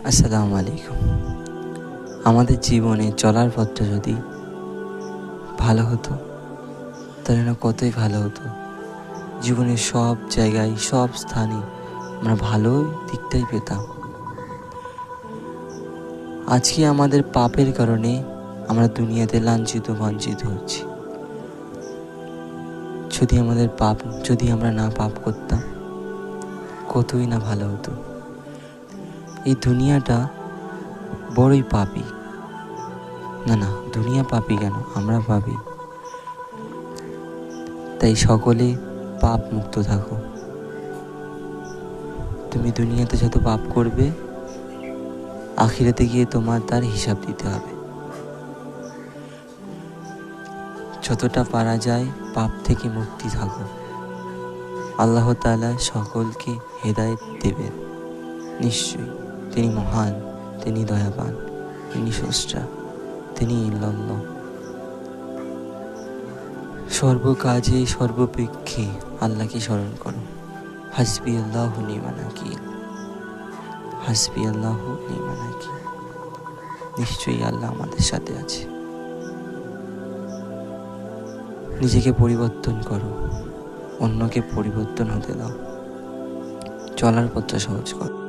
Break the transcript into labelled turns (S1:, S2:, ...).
S1: আসসালামু আলাইকুম। আমাদের জীবনে চলার পথটা যদি ভালো হতো তাহলে না কতই ভালো হতো। জীবনের সব জায়গায় সব স্থানে আমরা ভালো দিকটাই পেতাম। আজকে আমাদের পাপের কারণে আমরা দুনিয়াতে লাঞ্ছিত বঞ্চিত হচ্ছি। যদি আমরা না পাপ করতাম কতই না ভালো হতো। এই দুনিয়াটা বড়ই পাপী। না, দুনিয়া পাপী কেন, আমরা পাপী। তাই সকলে পাপ মুক্ত থাকো। তুমি দুনিয়াতে যত পাপ করবে আখিরাতে গিয়ে তোমার তার হিসাব দিতে হবে। যতটা পারা যায় পাপ থেকে মুক্তি থাকো। আল্লাহ তাআলা সকলকে হেদায়েত দেবেন নিশ্চয়ই। তিনি মহান, তিনি দয়াবান, তিনি স্রষ্টা, তিনি ইল্লাল্লাহ। সর্বকাজে সর্বপেক্ষে আল্লাহকে স্মরণ করো। হাসবি আল্লাহু নি'মান ওয়াকিল, হাসবি আল্লাহু নি'মান ওয়াকিল। নিশ্চয়ই আল্লাহ আমাদের সাথে আছে। নিজেকে পরিবর্তন করো, অন্যকে পরিবর্তন হতে দাও, চলার পথটা সহজ করো।